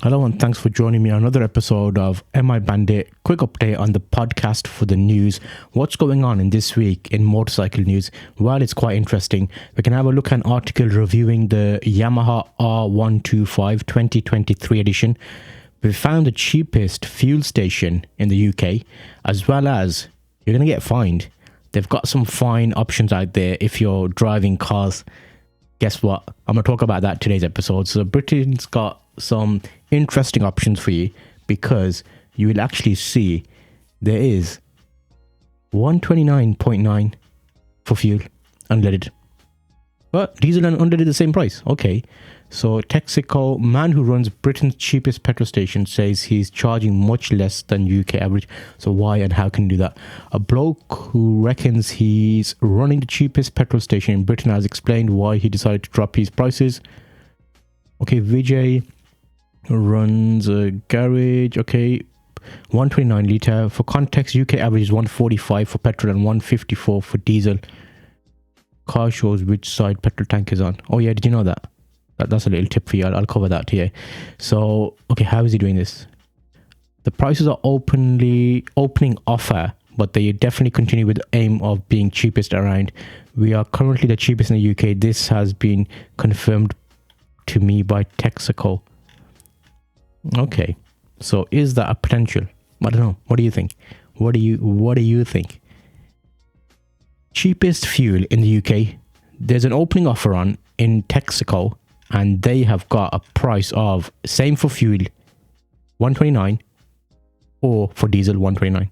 Hello and thanks for joining me on another episode of Mibandit. Quick update on the podcast for the news. What's going on in this week in motorcycle news? Well, it's quite interesting. We can have a look at an article reviewing the Yamaha R125 2023 edition. We found the cheapest fuel station in the UK, as well as you're going to get fined. They've got some fine options out there if you're driving cars. Guess what? I'm going to talk about that today's episode. So Britain's got some interesting options for you, because you will actually see there is 129.9 for fuel unleaded, but diesel and unleaded the same price. Okay, so Texaco, man who runs Britain's cheapest petrol station, says he's charging much less than UK average. So why and how can you do that? A bloke who reckons he's running the cheapest petrol station in Britain has explained why he decided to drop his prices. Okay, Vijay runs a garage. Okay, 129 litre. For context, UK average is 145 for petrol and 154 for diesel. Car shows which side petrol tank is on. Oh yeah, did you know that? That's a little tip for you. I'll cover that here. So, okay, how is he doing this? The prices are opening offer, but they definitely continue with the aim of being cheapest around. We are currently the cheapest in the UK. This has been confirmed to me by Texaco. Okay, so is that a potential? I don't know. What do you think? What do you think? Cheapest fuel in the UK. There's an opening offer on in Texaco, and they have got a price of same for fuel 129 or for diesel 129.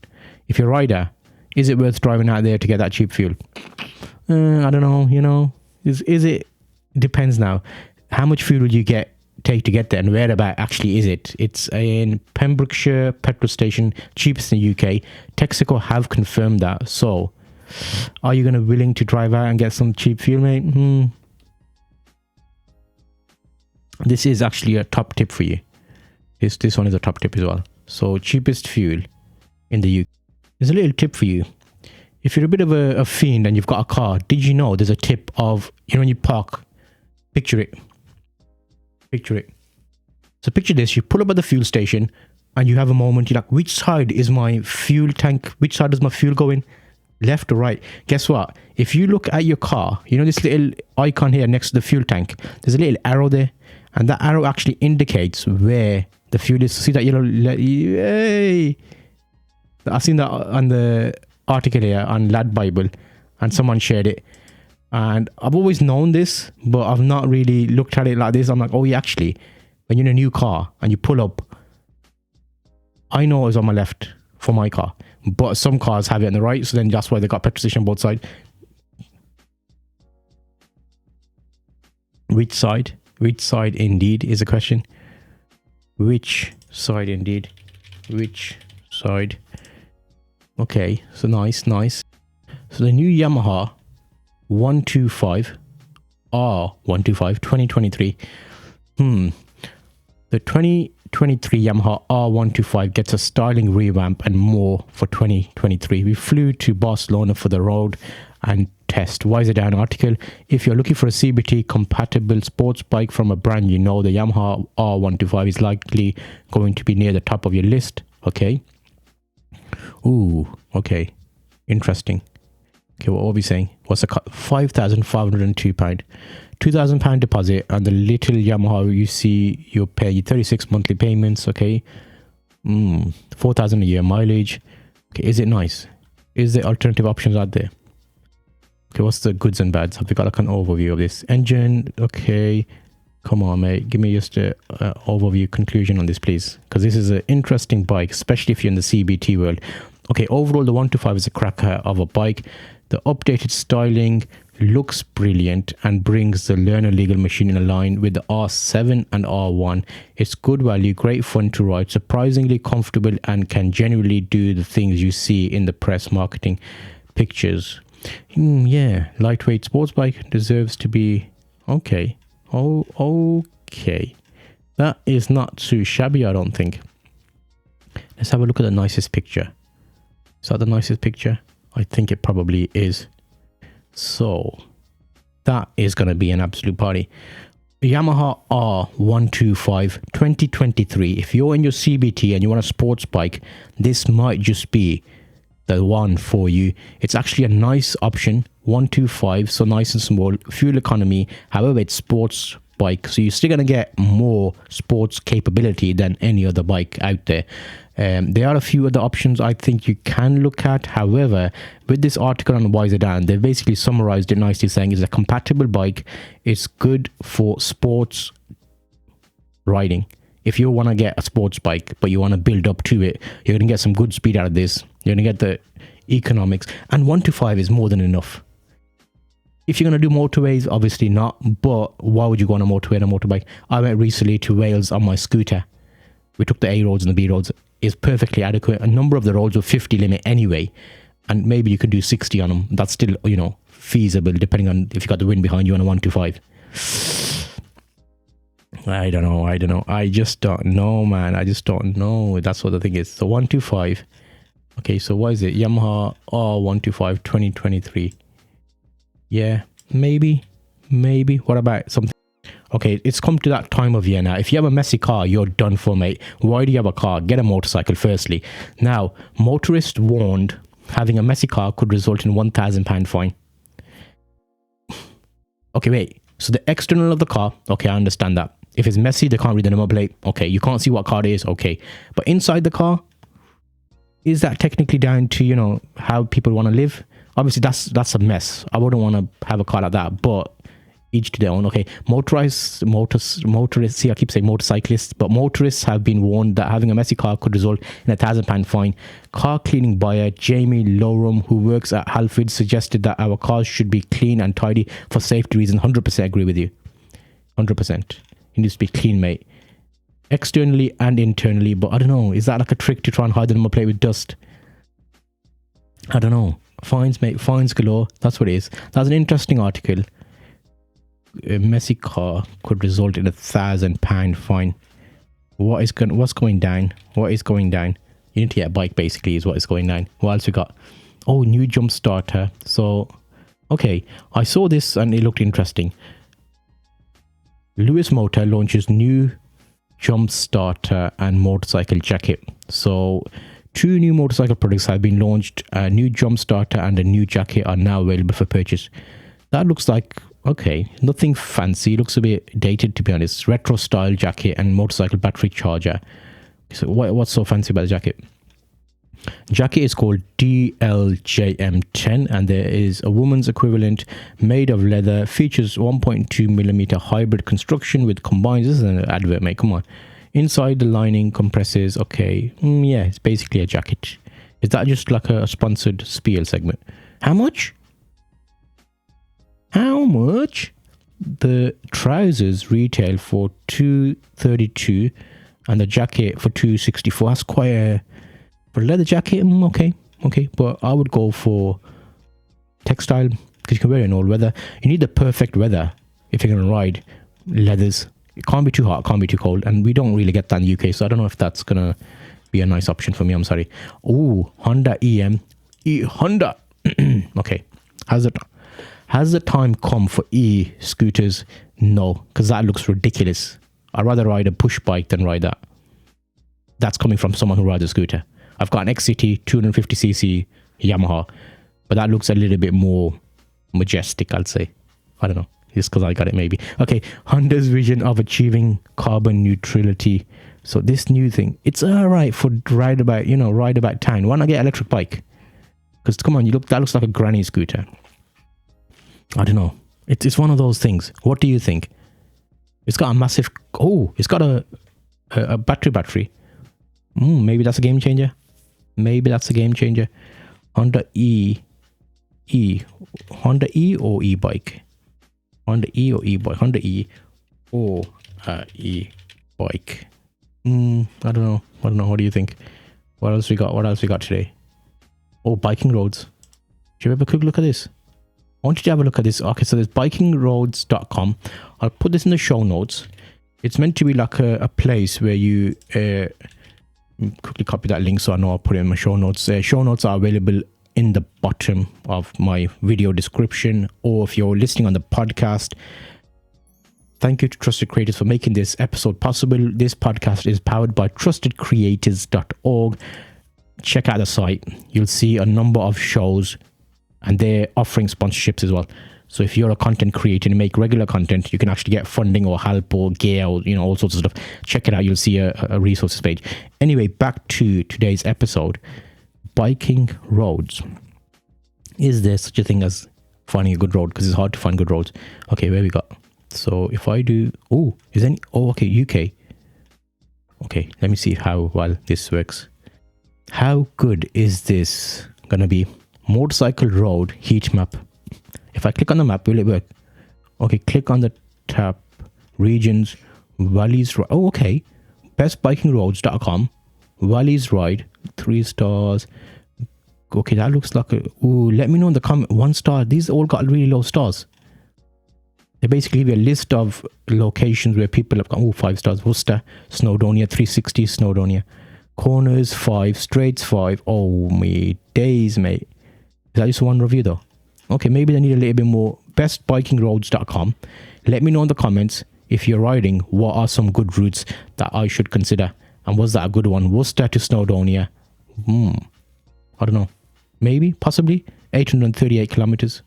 If you're a rider, is it worth driving out there to get that cheap fuel? I don't know. You know, is it? Depends now. How much fuel will you take to get there, and where about actually is it? It's in Pembrokeshire petrol station, cheapest in the UK. Texaco have confirmed that. So are you going to willing to drive out and get some cheap fuel, mate? This is actually a top tip for you. This one is a top tip as well. So cheapest fuel in the UK. There's a little tip for you. If you're a bit of a fiend and you've got a car, did you know there's a tip of, when you park, picture it. So picture this, you pull up at the fuel station and you have a moment, you're like, which side is my fuel tank? Which side does my fuel go in? Left or right? Guess what? If you look at your car, this little icon here next to the fuel tank, there's a little arrow there, and that arrow actually indicates where the fuel is. See that yellow? Hey! I've seen that on the article here on Lad Bible, and someone shared it. And I've always known this, but I've not really looked at it like this. I'm like, oh yeah, actually, when you're in a new car and you pull up, I know it's on my left for my car, but some cars have it on the right, so then that's why they got petrol station on both sides. Which side? Which side indeed is a question. Which side indeed? Which side? Okay, so nice. So the new Yamaha 125 R125 2023. The 2023 Yamaha R125 gets a styling revamp and more for 2023. We flew to Barcelona for the road and test. Why is it down article? If you're looking for a CBT compatible sports bike from a brand, the Yamaha R125 is likely going to be near the top of your list. Okay. Ooh, okay. Interesting. Okay, what are we saying? What's the £5,502? £2,000 deposit, and the little Yamaha you see, you'll pay 36 monthly payments. Okay, 4,000 a year mileage. Okay, is it nice? Is there alternative options out there? Okay, what's the goods and bads? Have we got like an overview of this engine? Okay, come on, mate, give me just a overview conclusion on this, please, because this is an interesting bike, especially if you're in the CBT world. Okay, overall the 125 is a cracker of a bike. The updated styling looks brilliant and brings the learner legal machine in line with the R7 and R1. It's good value, great fun to ride, surprisingly comfortable, and can genuinely do the things you see in the press marketing pictures. Yeah, lightweight sports bike, deserves to be okay. Okay. That is not too shabby, I don't think. Let's have a look at the nicest picture. Is that the nicest picture? I think it probably is. So that is going to be an absolute party. Yamaha R125 2023. If you're in your CBT and you want a sports bike, this might just be the one for you. It's actually a nice option. 125, so nice and small, fuel economy. However, it's sports bike, so you're still going to get more sports capability than any other bike out there. There are a few other options I think you can look at. However, with this article on Wiser, they've basically summarized it nicely, saying it's a compatible bike. It's good for sports riding. If you want to get a sports bike, but you want to build up to it, you're going to get some good speed out of this. You're going to get the economics. And 125 is more than enough. If you're going to do motorways, obviously not. But why would you go on a motorway and a motorbike? I went recently to Wales on my scooter. We took the A roads and the B roads. It's perfectly adequate. A number of the roads were 50 limit anyway. And maybe you could do 60 on them. That's still, feasible, depending on if you got the wind behind you on a 125. I don't know. I just don't know, man. I just don't know. That's what the thing is. So 125. Okay, so what is it? Yamaha R125 2023. Yeah, maybe. What about something? Okay, it's come to that time of year now. If you have a messy car, you're done for, mate. Why do you have a car? Get a motorcycle firstly. Now, motorists warned having a messy car could result in £1,000 fine. Okay, wait. So the external of the car, okay, I understand that. If it's messy, they can't read the number plate. Okay, you can't see what car it is. Okay, but inside the car, is that technically down to, how people want to live? Obviously, that's a mess. I wouldn't want to have a car like that, but each to their own. Okay, motorists, see, I keep saying motorcyclists, but motorists have been warned that having a messy car could result in a £1,000 fine. Car cleaning buyer Jamie Lowrum, who works at Halford, suggested that our cars should be clean and tidy for safety reasons. 100% agree with you. 100%. It needs to be clean, mate. Externally and internally, but I don't know. Is that like a trick to try and hide the number plate with dust? I don't know. Fines, mate. Fines galore. That's what it is. That's an interesting article. A messy car could result in a £1,000 fine. What's going down? What is going down? You need to get a bike, basically, is what is going down. What else we got? Oh, new jump starter. So, okay, I saw this and it looked interesting. Lewis Motor launches new jump starter and motorcycle jacket. So 2 new motorcycle products have been launched. A new jump starter and a new jacket are now available for purchase. That looks like, okay, nothing fancy. It looks a bit dated, to be honest. Retro style jacket and motorcycle battery charger. So what's so fancy about the jacket? Jacket is called DLJM10 and there is a woman's equivalent made of leather. Features 1.2mm hybrid construction with combines. This is an advert, mate. Come on. Inside the lining compresses. Okay. Yeah, it's basically a jacket. Is that just like a sponsored spiel segment? How much? The trousers retail for $232 and the jacket for $264. That's quite a... For a leather jacket, okay, but I would go for textile because you can wear it in all weather. You need the perfect weather if you're going to ride leathers. It can't be too hot, can't be too cold, and we don't really get that in the UK, so I don't know if that's going to be a nice option for me. I'm sorry. Oh, Honda Honda. Okay, has the time come for e-scooters? No, because that looks ridiculous. I'd rather ride a push bike than ride that. That's coming from someone who rides a scooter. I've got an XCT 250cc Yamaha, but that looks a little bit more majestic, I'd say. I don't know. Just because I got it, maybe. Okay, Honda's vision of achieving carbon neutrality. So this new thing, it's all right for ride about town. Why not get an electric bike? Because come on, that looks like a granny scooter. I don't know. It's one of those things. What do you think? It's got a massive... Oh, it's got a battery. Maybe that's a game changer. Honda E or e-bike? Honda E or e-bike? Honda E or e-bike? I don't know. What do you think? What else we got today? Oh, biking roads. Should we have a quick look at this? I want you to have a look at this. Okay, so there's bikingroads.com. I'll put this in the show notes. It's meant to be like a place where you... quickly copy that link so I know I'll put it in my show notes. Show notes are available in the bottom of my video description, or if you're listening on the podcast, Thank you to Trusted Creators for making this episode possible. This podcast is powered by trustedcreators.org. Check out the site. You'll see a number of shows and they're offering sponsorships as well. So if you're a content creator and make regular content, you can actually get funding or help or gear or, all sorts of stuff. Check it out. You'll see a resources page. Anyway, back to today's episode. Biking roads. Is there such a thing as finding a good road? Because it's hard to find good roads. Okay, where we got? So if I do... okay, UK. Okay, let me see how well this works. How good is this going to be? Motorcycle road heat map. If I click on the map, will it work? Okay, click on the tab. Regions, Valleys. Oh, okay. Bestbikingroads.com. Valleys Ride. 3 stars. Okay, that looks like a... Ooh, let me know in the comment. 1 star. These all got really low stars. They basically give you a list of locations where people have gone. 5 stars. Worcester, Snowdonia, 360 Snowdonia. Corners 5, straights 5. Oh, me days, mate. Is that just one review though? Okay, maybe they need a little bit more. Bestbikingroads.com. Let me know in the comments, if you're riding, what are some good routes that I should consider? And was that a good one? Worcester to Snowdonia. I don't know. Maybe, possibly. 838 kilometers.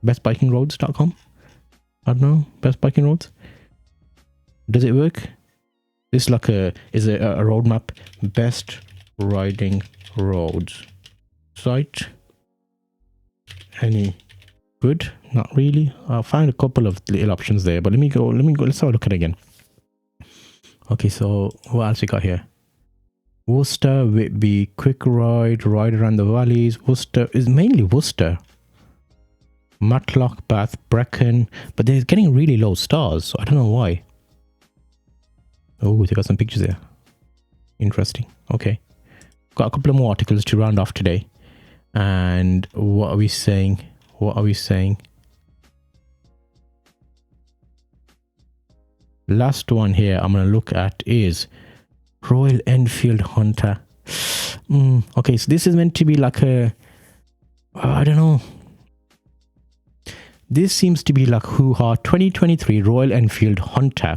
Bestbikingroads.com. I don't know. Best biking roads. Does it work? This is like a road map. Best riding roads site. Any good? Not really. I found a couple of little options there, but let me go. Let's have a look at it again. Okay, so what else we got here? Worcester, Whitby, quick ride around the valleys. Worcester is mainly Worcester. Matlock, Bath, Brecon, but they're getting really low stars, so I don't know why. Oh, they got some pictures there. Interesting. Okay. Got a couple of more articles to round off today. And what are we saying? Last one here I'm going to look at is Royal Enfield Hunter. Okay, so this is meant to be like a... I don't know. This seems to be like hoo-ha 2023 Royal Enfield Hunter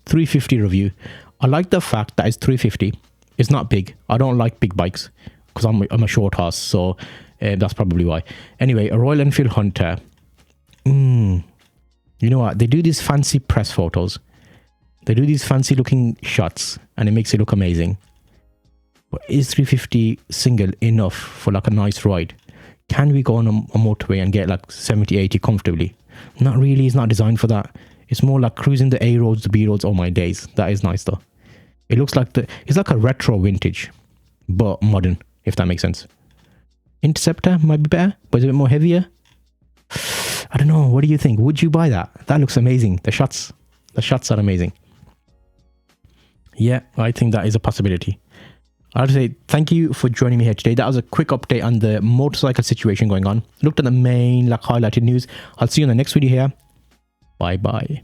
350 review. I like the fact that it's 350. It's not big. I don't like big bikes because I'm a short horse, so that's probably why. Anyway, a Royal Enfield Hunter. You know what? They do these fancy press photos. They do these fancy looking shots and it makes it look amazing. But is 350 single enough for like a nice ride? Can we go on a motorway and get like 70, 80 comfortably? Not really. It's not designed for that. It's more like cruising the A roads, the B roads. Oh my days. That is nice though. It looks like it's like a retro vintage, but modern, if that makes sense. Interceptor might be better, but it's a bit more heavier. I don't know. What do you think? Would you buy that? That looks amazing. The shots are amazing. Yeah, I think that is a possibility. I'll say thank you for joining me here today. That was a quick update on the motorcycle situation going on. Looked at the main highlighted news. I'll see you in the next video here. Bye bye.